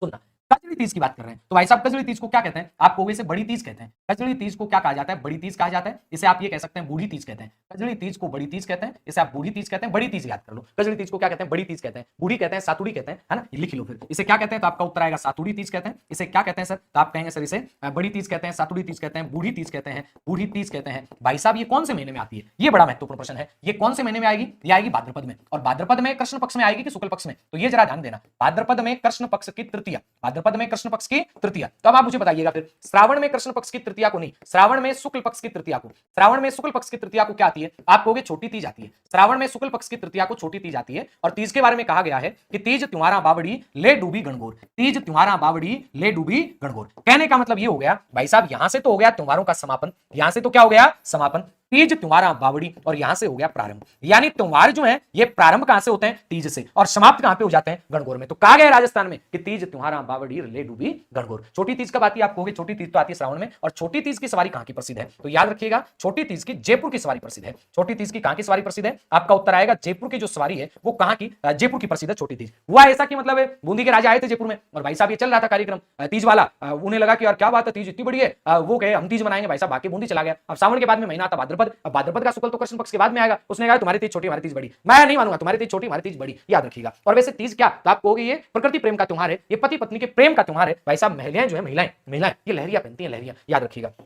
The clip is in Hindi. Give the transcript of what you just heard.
सुनना, कजली तीज की बात कर रहे हैं। तो भाई साहब कजली तीज को क्या कहते हैं? आप कहोगे इसे बड़ी तीज कहते हैं। कजली तीज को क्या कहा जाता है? बड़ी तीज कहा जाता है। इसे आप ये कह सकते हैं बूढ़ी तीज कहते हैं। कजली तीज को बड़ी तीज कहते हैं, इसे आप बूढ़ी तीज कहते हैं। बड़ी तीज याद कर लो। कजली तीज को क्या कहते हैं? बड़ी तीज कहते हैं, बूढ़ी कहते हैं, सातुड़ी कहते हैं, है ना? लिख लो फिर। इसे क्या कहते हैं? तो आपका उत्तर आएगा सातुड़ी तीज कहते हैं। इसे क्या कहते हैं सर? तो आप कहेंगे सर इसे बड़ी तीज कहते हैं, सातुड़ी तीज कहते हैं, बूढ़ी तीज कहते हैं, बूढ़ी तीज कहते हैं। भाई साहब ये कौन से महीने में आती है? ये बड़ा महत्वपूर्ण प्रश्न है। ये कौन से महीने में आएगी? ये आएगी भाद्रपद में। और भाद्रपद में कृष्ण पक्ष में आएगी कि शुक्ल पक्ष में? तो ये जरा ध्यान देना। भाद्रपद में कृष्ण पक्ष की तृतीया, भाद्रपद में कृष्ण पक्ष की तृतीया। तो अब आप मुझे बताइएगा फिर श्रावण में कृष्ण पक्ष की तृतीया को नहीं, श्रावण में शुक्ल पक्ष की तृतीया को, श्रावण में शुक्ल पक्ष की तृतीया को क्या आती है? आप कहोगे छोटी तीज आती है। श्रावण में शुक्ल पक्ष की तृतीया को छोटी तीज आती है। और तीज के बारे में कहा गया है कि तीज त्योहारा बावड़ी ले डूबी गणगौर, तीज त्योहारा बावड़ी ले डूबी गणगौर। कहने का मतलब ये हो गया भाई साहब, यहां से तो हो गया त्योहारों का समापन, यहां से तो क्या हो गया? समापन। तीज त्योहारा बावड़ी और यहां से हो गया प्रारंभ। यानी त्योहार जो है ये प्रारंभ कहां से होते हैं? तीज से, और समाप्त कहां पे हो जाते हैं? गणगौर में। तो कहा गया राजस्थान में कि तीज त्योहारा बावड़ी ले डूबी गणगौर। छोटी तीज कब आती है? आप कहोगे छोटी तीज तो आती है श्रावण में। और छोटी तीज की सवारी कहां की प्रसिद्ध है? तो याद रखिएगा छोटी तीज की जयपुर की सवारी प्रसिद्ध है। छोटी तीज की कहां की सवारी प्रसिद्ध है? आपका उत्तर आएगा जयपुर की जो सवारी है वो कहां की? जयपुर की प्रसिद्ध है छोटी तीज। हुआ ऐसा कि मतलब बूंदी के राजा आए थे जयपुर में, और भाई साहब ये चल रहा था कार्यक्रम तीज वाला, उन्हें लगा कि यार क्या बात है, तीज इतनी बड़ी है, वो कहे हम तीज मनाएंगे। भाई साहब बाकी बूंदी चला गया। अब सावन के बाद में महीना आता भाद्रपद, अब भाद्रपद का शुक्ल तो कृष्ण पक्ष के बाद में आएगा। उसने कहा तुम्हारी तीज छोटी हमारी तीज बड़ी, मैं नहीं मानूंगा, तुम्हारी तीज छोटी हमारी तीज बड़ी। याद रखिएगा। और वैसे तीज क्या, तो आप कहोगे ये प्रकृति प्रेम का त्योहार है, ये पति पत्नी के प्रेम का त्योहार है। भाई साहब महिलाएं जो है, महिलाएं महिलाएं ये लहरिया पहनती हैं, लहरिया। याद रखिएगा।